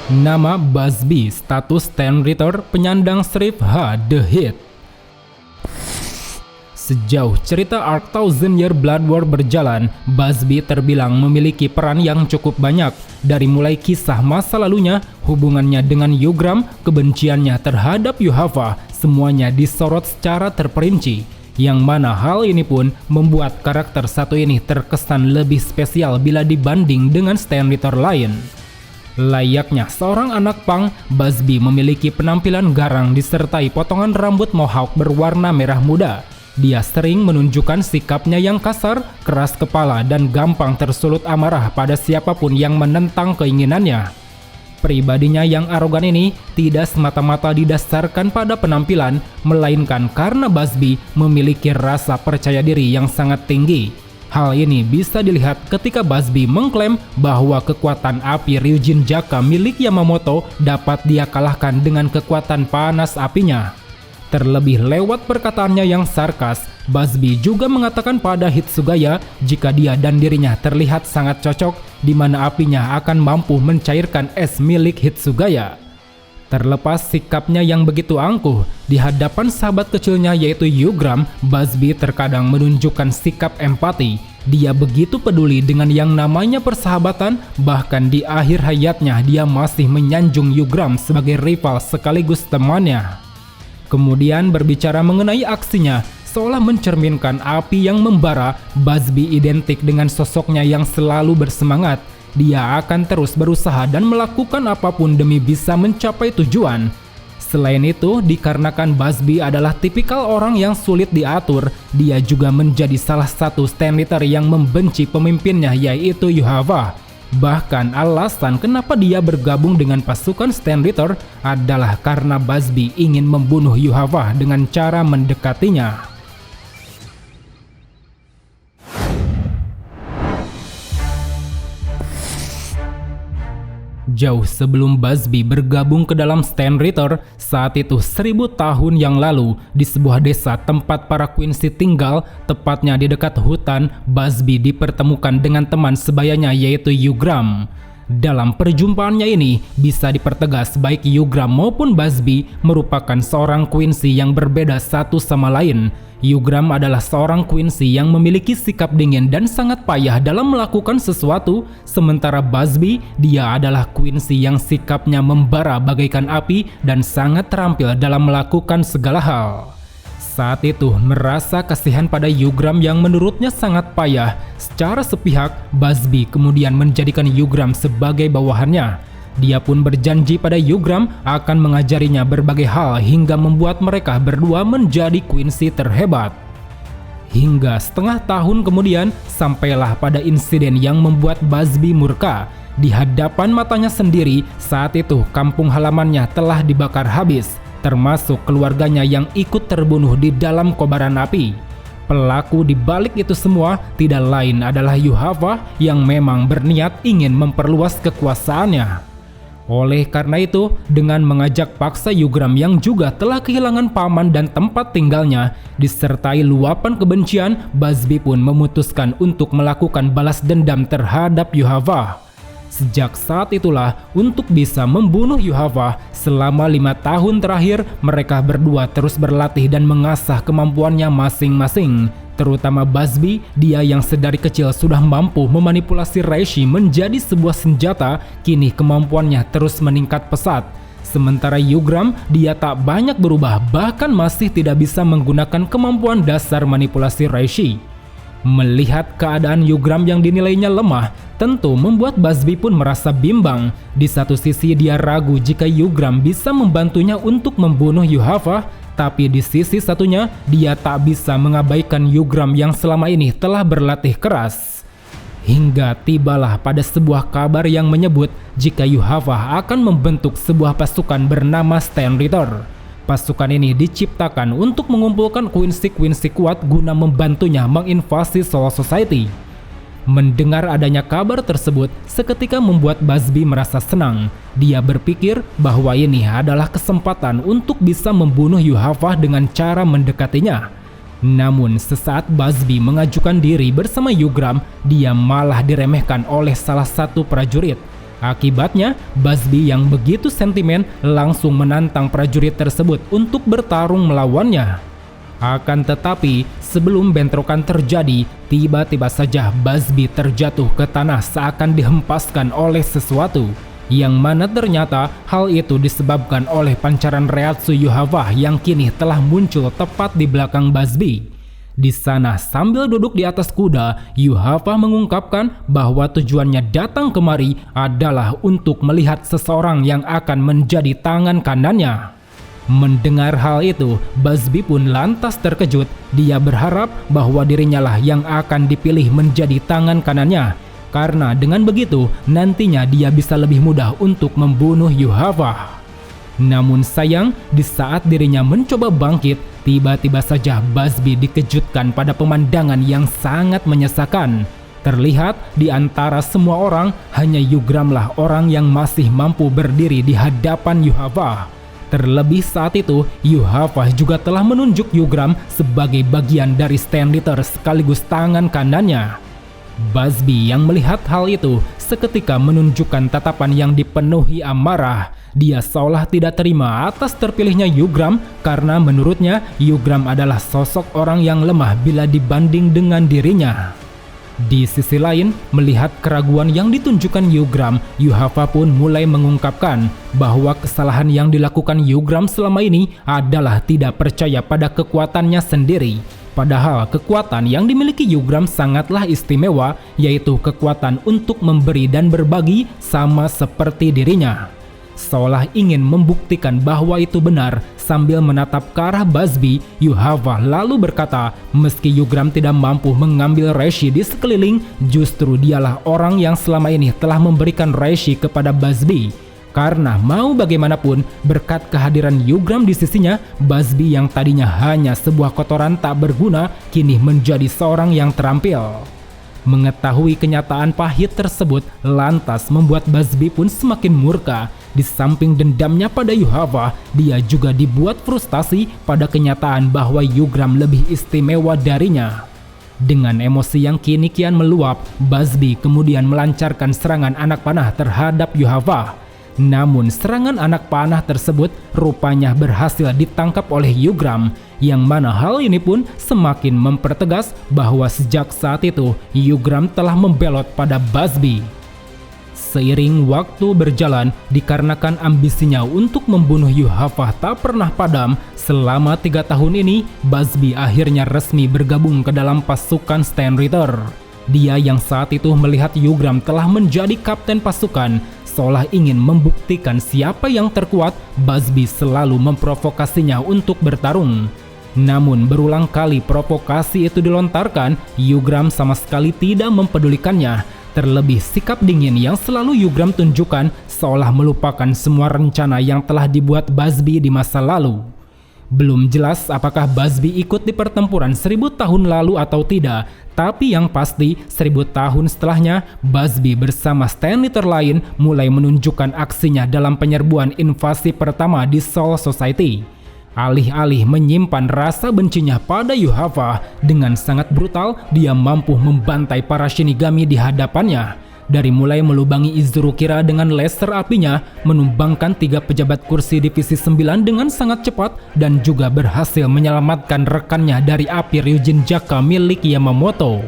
Nama Busby, status Stand Ritter, penyandang Shriv H. The Hit. Sejauh cerita Arc Thousand Year Blood War berjalan, Busby terbilang memiliki peran yang cukup banyak. Dari mulai kisah masa lalunya, hubungannya dengan Yugram, kebenciannya terhadap Yuhava, semuanya disorot secara terperinci. Yang mana hal ini pun membuat karakter satu ini terkesan lebih spesial bila dibanding dengan Stand Ritter lain. Layaknya seorang anak punk, Busby memiliki penampilan garang disertai potongan rambut mohawk berwarna merah muda. Dia sering menunjukkan sikapnya yang kasar, keras kepala, dan gampang tersulut amarah pada siapapun yang menentang keinginannya. Pribadinya yang arogan ini tidak semata-mata didasarkan pada penampilan, melainkan karena Busby memiliki rasa percaya diri yang sangat tinggi. Hal ini bisa dilihat ketika Busby mengklaim bahwa kekuatan api Ryujin Jaka milik Yamamoto dapat dia kalahkan dengan kekuatan panas apinya. Terlebih lewat perkataannya yang sarkas, Busby juga mengatakan pada Hitsugaya jika dia dan dirinya terlihat sangat cocok, di mana apinya akan mampu mencairkan es milik Hitsugaya. Terlepas sikapnya yang begitu angkuh, di hadapan sahabat kecilnya yaitu Yugram, Busby terkadang menunjukkan sikap empati. Dia begitu peduli dengan yang namanya persahabatan, bahkan di akhir hayatnya dia masih menyanjung Yugram sebagai rival sekaligus temannya. Kemudian berbicara mengenai aksinya, seolah mencerminkan api yang membara, Busby identik dengan sosoknya yang selalu bersemangat. Dia akan terus berusaha dan melakukan apapun demi bisa mencapai tujuan. Selain itu, dikarenakan Busby adalah tipikal orang yang sulit diatur, dia juga menjadi salah satu Stand Ritter yang membenci pemimpinnya yaitu Yuhava. Bahkan alasan kenapa dia bergabung dengan pasukan Stand Ritter adalah karena Busby ingin membunuh Yuhava dengan cara mendekatinya. Jauh sebelum Busby bergabung ke dalam Stand Ritter, saat itu 1000 tahun yang lalu, di sebuah desa tempat para Quincy tinggal, tepatnya di dekat hutan, Busby dipertemukan dengan teman sebayanya yaitu Yugram. Dalam perjumpaannya ini, bisa dipertegas baik Yugram maupun Busby merupakan seorang Quincy yang berbeda satu sama lain. Yugram adalah seorang Quincy yang memiliki sikap dingin dan sangat payah dalam melakukan sesuatu, sementara Busby, dia adalah Quincy yang sikapnya membara bagaikan api dan sangat terampil dalam melakukan segala hal. Saat itu merasa kasihan pada Yugram yang menurutnya sangat payah. Secara sepihak, Busby kemudian menjadikan Yugram sebagai bawahannya. Dia pun berjanji pada Yugram akan mengajarinya berbagai hal hingga membuat mereka berdua menjadi Quincy terhebat. Hingga setengah tahun kemudian, sampailah pada insiden yang membuat Busby murka. Di hadapan matanya sendiri, saat itu kampung halamannya telah dibakar habis, termasuk keluarganya yang ikut terbunuh di dalam kobaran api. Pelaku di balik itu semua tidak lain adalah Yuhava yang memang berniat ingin memperluas kekuasaannya. Oleh karena itu, dengan mengajak paksa Yugram yang juga telah kehilangan paman dan tempat tinggalnya, disertai luapan kebencian, Busby pun memutuskan untuk melakukan balas dendam terhadap Yuhava. Sejak saat itulah, untuk bisa membunuh Yuhava, selama 5 tahun terakhir, mereka berdua terus berlatih dan mengasah kemampuannya masing-masing. Terutama Busby, dia yang sedari kecil sudah mampu memanipulasi Reishi menjadi sebuah senjata, kini kemampuannya terus meningkat pesat. Sementara Yugram, dia tak banyak berubah, bahkan masih tidak bisa menggunakan kemampuan dasar manipulasi Reishi. Melihat keadaan Yugram yang dinilainya lemah, tentu membuat Busby pun merasa bimbang. Di satu sisi dia ragu jika Yugram bisa membantunya untuk membunuh Yuhava, tapi di sisi satunya dia tak bisa mengabaikan Yugram yang selama ini telah berlatih keras. Hingga tibalah pada sebuah kabar yang menyebut jika Yuhava akan membentuk sebuah pasukan bernama Stand Ritter. Pasukan ini diciptakan untuk mengumpulkan Quincy kuat guna membantunya menginvasi Soul Society. Mendengar adanya kabar tersebut seketika membuat Busby merasa senang. Dia berpikir bahwa ini adalah kesempatan untuk bisa membunuh Yuhava dengan cara mendekatinya. Namun sesaat Busby mengajukan diri bersama Yugram, dia malah diremehkan oleh salah satu prajurit. Akibatnya, Busby yang begitu sentimen langsung menantang prajurit tersebut untuk bertarung melawannya. Akan tetapi, sebelum bentrokan terjadi, tiba-tiba saja Busby terjatuh ke tanah seakan dihempaskan oleh sesuatu, yang mana ternyata hal itu disebabkan oleh pancaran Reiatsu Yuhava yang kini telah muncul tepat di belakang Busby. Di sana sambil duduk di atas kuda, Yuhava mengungkapkan bahwa tujuannya datang kemari adalah untuk melihat seseorang yang akan menjadi tangan kanannya. Mendengar hal itu, Busby pun lantas terkejut. Dia berharap bahwa dirinya lah yang akan dipilih menjadi tangan kanannya, karena dengan begitu nantinya dia bisa lebih mudah untuk membunuh Yuhava. Namun sayang, di saat dirinya mencoba bangkit, tiba-tiba saja Busby dikejutkan pada pemandangan yang sangat menyesakan. Terlihat di antara semua orang, hanya Yugramlah orang yang masih mampu berdiri di hadapan Yuhava. Terlebih saat itu, Yuhava juga telah menunjuk Yugram sebagai bagian dari stand leader sekaligus tangan kanannya. Busby yang melihat hal itu seketika menunjukkan tatapan yang dipenuhi amarah. Dia seolah tidak terima atas terpilihnya Yugram karena menurutnya Yugram adalah sosok orang yang lemah bila dibanding dengan dirinya. Di sisi lain, melihat keraguan yang ditunjukkan Yugram, Yuhava pun mulai mengungkapkan bahwa kesalahan yang dilakukan Yugram selama ini adalah tidak percaya pada kekuatannya sendiri. Padahal kekuatan yang dimiliki Yugram sangatlah istimewa, yaitu kekuatan untuk memberi dan berbagi sama seperti dirinya. Seolah ingin membuktikan bahwa itu benar, sambil menatap ke arah Busby, Yuhava lalu berkata, meski Yugram tidak mampu mengambil Reishi di sekeliling, justru dialah orang yang selama ini telah memberikan Reishi kepada Busby. Karena mau bagaimanapun, berkat kehadiran Yugram di sisinya, Busby yang tadinya hanya sebuah kotoran tak berguna, kini menjadi seorang yang terampil. Mengetahui kenyataan pahit tersebut, lantas membuat Busby pun semakin murka. Di samping dendamnya pada Yuhava, dia juga dibuat frustasi pada kenyataan bahwa Yugram lebih istimewa darinya. Dengan emosi yang kini kian meluap, Busby kemudian melancarkan serangan anak panah terhadap Yuhava. Namun serangan anak panah tersebut rupanya berhasil ditangkap oleh Yugram, yang mana hal ini pun semakin mempertegas bahwa sejak saat itu Yugram telah membelot pada Busby. Seiring waktu berjalan, dikarenakan ambisinya untuk membunuh Yuhava tak pernah padam, selama 3 tahun ini Busby akhirnya resmi bergabung ke dalam pasukan Stand Ritter. Dia yang saat itu melihat Yugram telah menjadi kapten pasukan, seolah ingin membuktikan siapa yang terkuat. Busby selalu memprovokasinya untuk bertarung. Namun berulang kali provokasi itu dilontarkan, Yugram sama sekali tidak mempedulikannya. Terlebih sikap dingin yang selalu Yugram tunjukkan seolah melupakan semua rencana yang telah dibuat Busby di masa lalu. Belum jelas apakah Busby ikut di pertempuran 1000 tahun lalu atau tidak, tapi yang pasti 1000 tahun setelahnya Busby bersama stand leader lain mulai menunjukkan aksinya dalam penyerbuan invasi pertama di Soul Society. Alih-alih menyimpan rasa bencinya pada Yuhava, dengan sangat brutal dia mampu membantai para Shinigami di hadapannya. Dari mulai melubangi Izuru-Kira dengan laser apinya, menumbangkan 3 pejabat kursi divisi 9 dengan sangat cepat, dan juga berhasil menyelamatkan rekannya dari api Ryujin Jaka milik Yamamoto.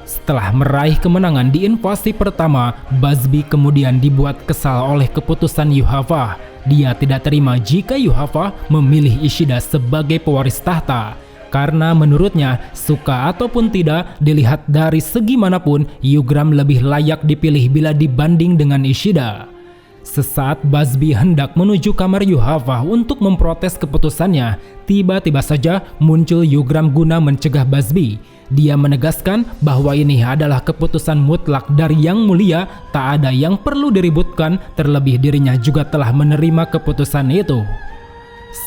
Setelah meraih kemenangan di invasi pertama, Busby kemudian dibuat kesal oleh keputusan Yuhava. Dia tidak terima jika Yuhava memilih Ishida sebagai pewaris tahta. Karena menurutnya, suka ataupun tidak, dilihat dari segi manapun, Yugram lebih layak dipilih bila dibanding dengan Ishida. Sesaat Busby hendak menuju kamar Yuhava untuk memprotes keputusannya, tiba-tiba saja muncul Yugram guna mencegah Busby. Dia menegaskan bahwa ini adalah keputusan mutlak dari Yang Mulia, tak ada yang perlu diributkan, terlebih dirinya juga telah menerima keputusan itu.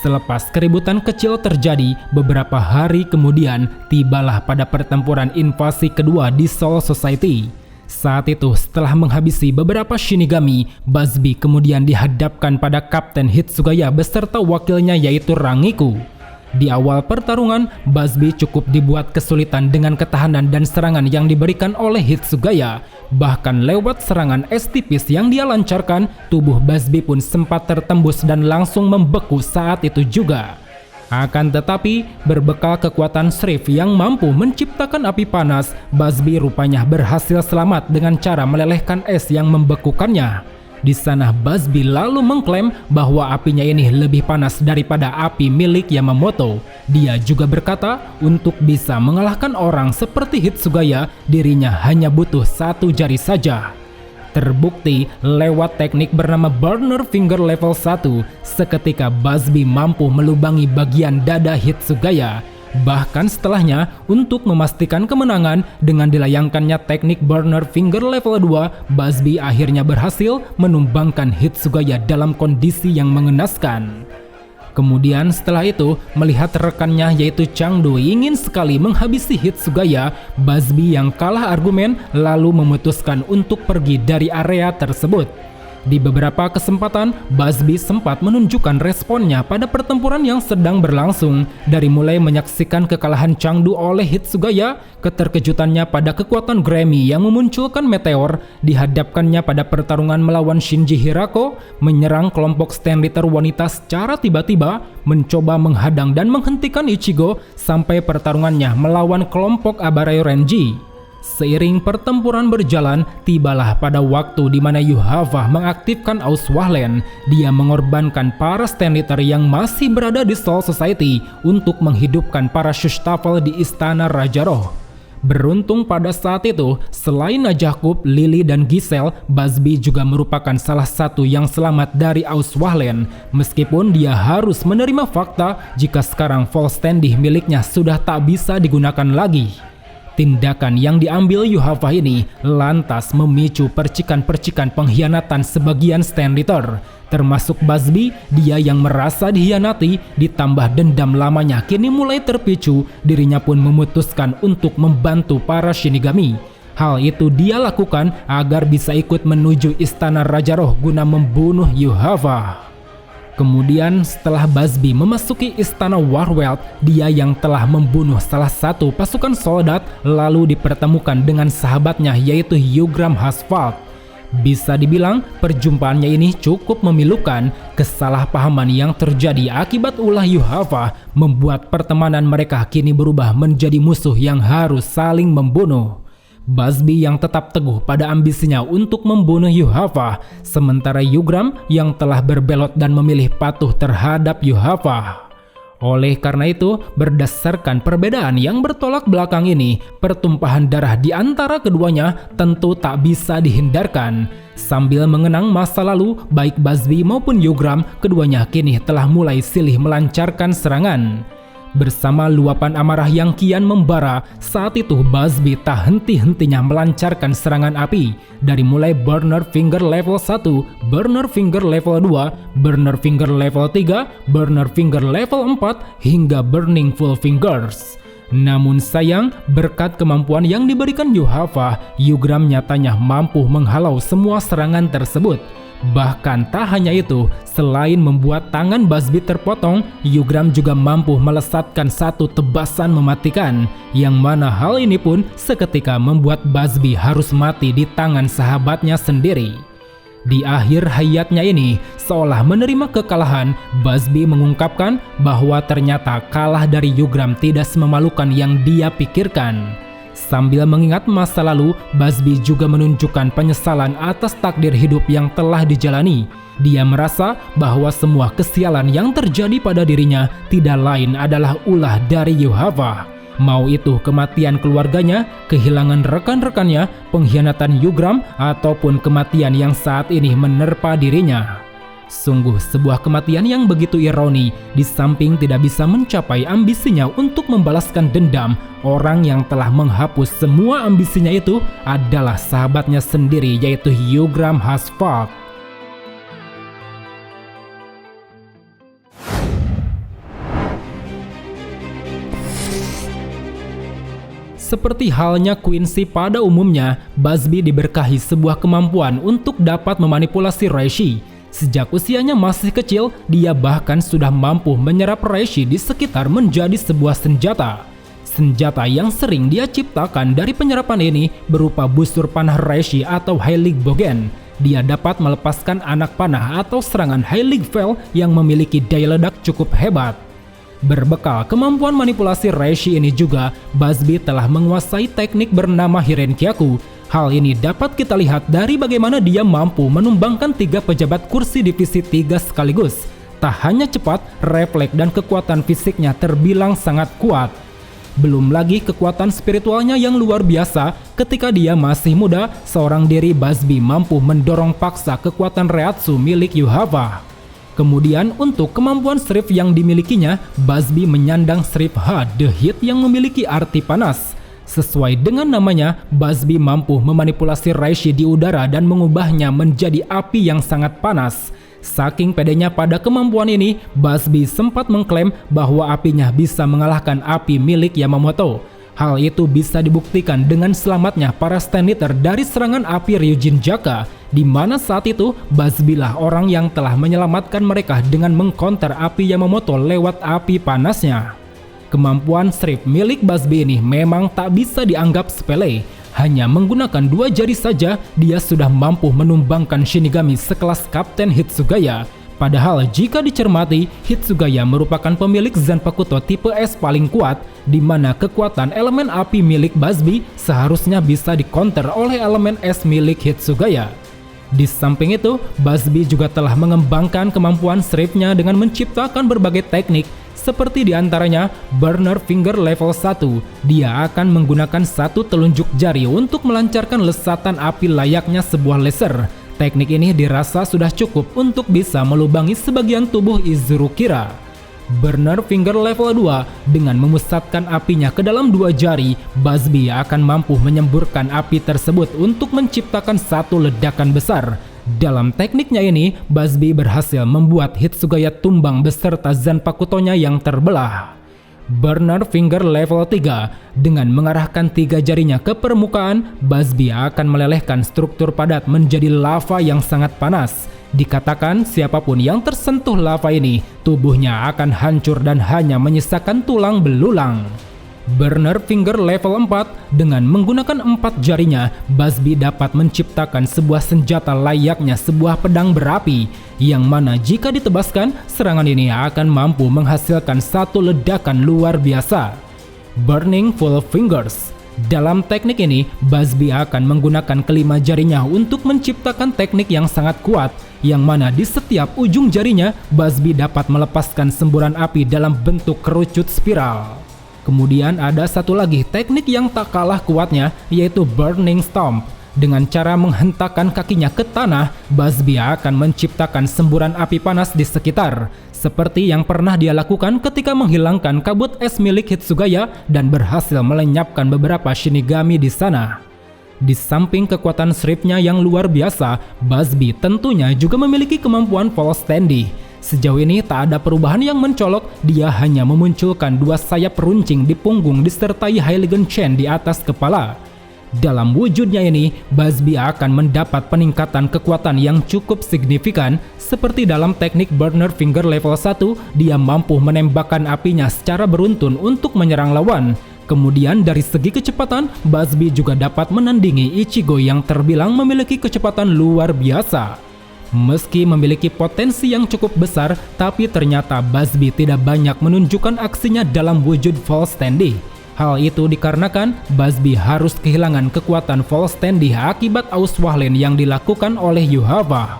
Selepas keributan kecil terjadi, beberapa hari kemudian tibalah pada pertempuran invasi kedua di Soul Society. Saat itu, setelah menghabisi beberapa Shinigami, Busby kemudian dihadapkan pada Kapten Hitsugaya beserta wakilnya yaitu Rangiku. Di awal pertarungan, Busby cukup dibuat kesulitan dengan ketahanan dan serangan yang diberikan oleh Hitsugaya. Bahkan lewat serangan es tipis yang dia lancarkan, tubuh Busby pun sempat tertembus dan langsung membeku saat itu juga. Akan tetapi, berbekal kekuatan Shriv yang mampu menciptakan api panas, Busby rupanya berhasil selamat dengan cara melelehkan es yang membekukannya. Di sana Busby lalu mengklaim bahwa apinya ini lebih panas daripada api milik Yamamoto. Dia juga berkata untuk bisa mengalahkan orang seperti Hitsugaya, dirinya hanya butuh satu jari saja. Terbukti lewat teknik bernama Burner Finger Level 1, seketika Busby mampu melubangi bagian dada Hitsugaya. Bahkan setelahnya, untuk memastikan kemenangan dengan dilayangkannya teknik Burner Finger Level 2, Busby akhirnya berhasil menumbangkan Hitsugaya dalam kondisi yang mengenaskan. Kemudian setelah itu, melihat rekannya yaitu Changdu ingin sekali menghabisi Hitsugaya, Busby yang kalah argumen lalu memutuskan untuk pergi dari area tersebut. Di beberapa kesempatan, Busby sempat menunjukkan responnya pada pertempuran yang sedang berlangsung, dari mulai menyaksikan kekalahan Changdu oleh Hitsugaya, keterkejutannya pada kekuatan Grammy yang memunculkan meteor, dihadapkannya pada pertarungan melawan Shinji Hirako, menyerang kelompok Stand Ritter wanita secara tiba-tiba, mencoba menghadang dan menghentikan Ichigo, sampai pertarungannya melawan kelompok Abarai Renji. Seiring pertempuran berjalan, tibalah pada waktu di mana Yuhava mengaktifkan Auswahlen. Dia mengorbankan para Stand Ritter yang masih berada di Soul Society untuk menghidupkan para Shushtaffel di Istana Raja Roh. Beruntung pada saat itu, selain Najakub, Lily, dan Giselle, Busby juga merupakan salah satu yang selamat dari Auswahlen. Meskipun dia harus menerima fakta jika sekarang Volständig miliknya sudah tak bisa digunakan lagi. Tindakan yang diambil Yuhava ini lantas memicu percikan-percikan pengkhianatan sebagian Stand Ritter, termasuk Busby. Dia yang merasa dihianati ditambah dendam lamanya kini mulai terpicu, dirinya pun memutuskan untuk membantu para Shinigami. Hal itu dia lakukan agar bisa ikut menuju Istana Raja Roh guna membunuh Yuhava. Kemudian setelah Busby memasuki Istana Warwelt, dia yang telah membunuh salah satu pasukan soldat lalu dipertemukan dengan sahabatnya yaitu Yugram Haspalt. Bisa dibilang perjumpaannya ini cukup memilukan. Kesalahpahaman yang terjadi akibat ulah Yuhava membuat pertemanan mereka kini berubah menjadi musuh yang harus saling membunuh. Busby yang tetap teguh pada ambisinya untuk membunuh Yuhava, sementara Yugram yang telah berbelot dan memilih patuh terhadap Yuhava. Oleh karena itu, berdasarkan perbedaan yang bertolak belakang ini, pertumpahan darah di antara keduanya tentu tak bisa dihindarkan. Sambil mengenang masa lalu, baik Busby maupun Yugram, keduanya kini telah mulai silih melancarkan serangan. Bersama luapan amarah yang kian membara, saat itu Busby tak henti-hentinya melancarkan serangan api. Dari mulai Burner Finger Level 1, Burner Finger Level 2, Burner Finger Level 3, Burner Finger Level 4, hingga Burning Full Fingers. Namun sayang, berkat kemampuan yang diberikan Yuhava, Yugram nyatanya mampu menghalau semua serangan tersebut. Bahkan tak hanya itu, selain membuat tangan Busby terpotong, Yugram juga mampu melesatkan satu tebasan mematikan, yang mana hal ini pun seketika membuat Busby harus mati di tangan sahabatnya sendiri. Di akhir hayatnya ini, seolah menerima kekalahan, Busby mengungkapkan bahwa ternyata kalah dari Yugram tidak sememalukan yang dia pikirkan. Sambil mengingat masa lalu, Busby juga menunjukkan penyesalan atas takdir hidup yang telah dijalani. Dia merasa bahwa semua kesialan yang terjadi pada dirinya tidak lain adalah ulah dari Yuhava. Mau itu kematian keluarganya, kehilangan rekan-rekannya, pengkhianatan Yugram, ataupun kematian yang saat ini menerpa dirinya. Sungguh sebuah kematian yang begitu ironi, di samping tidak bisa mencapai ambisinya untuk membalaskan dendam. Orang yang telah menghapus semua ambisinya itu adalah sahabatnya sendiri yaitu Yugram Haspalt. Seperti halnya Quincy pada umumnya, Busby diberkahi sebuah kemampuan untuk dapat memanipulasi Reishi. Sejak usianya masih kecil, dia bahkan sudah mampu menyerap reishi di sekitar menjadi sebuah senjata. Senjata yang sering dia ciptakan dari penyerapan ini berupa busur panah reishi atau Heilig Bogen. Dia dapat melepaskan anak panah atau serangan Heilig Veil yang memiliki daya ledak cukup hebat. Berbekal kemampuan manipulasi reishi ini juga, Busby telah menguasai teknik bernama Hirenkyaku. Hal ini dapat kita lihat dari bagaimana dia mampu menumbangkan 3 pejabat kursi divisi 3 sekaligus. Tak hanya cepat, refleks dan kekuatan fisiknya terbilang sangat kuat. Belum lagi kekuatan spiritualnya yang luar biasa. Ketika dia masih muda, seorang diri Busby mampu mendorong paksa kekuatan Reatsu milik Yuhava. Kemudian untuk kemampuan Shrift yang dimilikinya, Busby menyandang Shrift H, The Heat yang memiliki arti panas. Sesuai dengan namanya, Busby mampu memanipulasi reishi di udara dan mengubahnya menjadi api yang sangat panas. Saking pedenya pada kemampuan ini, Busby sempat mengklaim bahwa apinya bisa mengalahkan api milik Yamamoto. Hal itu bisa dibuktikan dengan selamatnya para Stand Eater dari serangan api Ryujin Jaka, di mana saat itu Busby lah orang yang telah menyelamatkan mereka dengan mengcounter api Yamamoto lewat api panasnya. Kemampuan Shrift milik Busby ini memang tak bisa dianggap sepele. Hanya menggunakan 2 jari saja, dia sudah mampu menumbangkan Shinigami sekelas Kapten Hitsugaya. Padahal jika dicermati, Hitsugaya merupakan pemilik Zanpakuto tipe S paling kuat, di mana kekuatan elemen api milik Busby seharusnya bisa dikonter oleh elemen es milik Hitsugaya. Di samping itu, Busby juga telah mengembangkan kemampuan Shrift-nya dengan menciptakan berbagai teknik, seperti diantaranya Burner Finger level 1. Dia akan menggunakan 1 telunjuk jari untuk melancarkan lesatan api layaknya sebuah laser. Teknik ini dirasa sudah cukup untuk bisa melubangi sebagian tubuh Izurukira. Burner Finger level 2, dengan memusatkan apinya ke dalam 2 jari, Busby akan mampu menyemburkan api tersebut untuk menciptakan 1 ledakan besar. Dalam tekniknya ini, Busby berhasil membuat Hitsugaya tumbang beserta Zanpakutonya yang terbelah. Burner Finger level 3, dengan mengarahkan 3 jarinya ke permukaan, Busby akan melelehkan struktur padat menjadi lava yang sangat panas. Dikatakan siapapun yang tersentuh lava ini, tubuhnya akan hancur dan hanya menyisakan tulang belulang. Burner Finger level 4, dengan menggunakan 4 jarinya, Busby dapat menciptakan sebuah senjata layaknya sebuah pedang berapi, yang mana jika ditebaskan, serangan ini akan mampu menghasilkan 1 ledakan luar biasa. Burning Full Fingers. Dalam teknik ini, Busby akan menggunakan kelima jarinya untuk menciptakan teknik yang sangat kuat, yang mana di setiap ujung jarinya, Busby dapat melepaskan semburan api dalam bentuk kerucut spiral. Kemudian ada satu lagi teknik yang tak kalah kuatnya, yaitu Burning Stomp. Dengan cara menghentakkan kakinya ke tanah, Busby akan menciptakan semburan api panas di sekitar, seperti yang pernah dia lakukan ketika menghilangkan kabut es milik Hitsugaya dan berhasil melenyapkan beberapa Shinigami di sana. Di samping kekuatan Shrift-nya yang luar biasa, Busby tentunya juga memiliki kemampuan False Standy. Sejauh ini tak ada perubahan yang mencolok, dia hanya memunculkan 2 sayap runcing di punggung disertai Heiligen Chain di atas kepala. Dalam wujudnya ini, Busby akan mendapat peningkatan kekuatan yang cukup signifikan, seperti dalam teknik Burner Finger level 1, dia mampu menembakkan apinya secara beruntun untuk menyerang lawan. Kemudian dari segi kecepatan, Busby juga dapat menandingi Ichigo yang terbilang memiliki kecepatan luar biasa. Meski memiliki potensi yang cukup besar, tapi ternyata Busby tidak banyak menunjukkan aksinya dalam wujud False Standy. Hal itu dikarenakan Busby harus kehilangan kekuatan False Standy akibat Auswahlen yang dilakukan oleh Yuhava.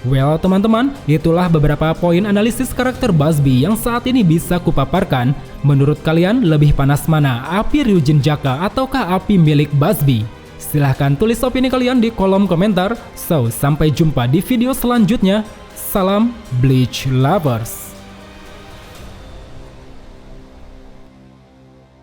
Well teman-teman, itulah beberapa poin analisis karakter Busby yang saat ini bisa kupaparkan. Menurut kalian lebih panas mana, api Ryujin Jaka ataukah api milik Busby? Silahkan tulis opini kalian di kolom komentar. So, sampai jumpa di video selanjutnya. Salam Bleach Lovers.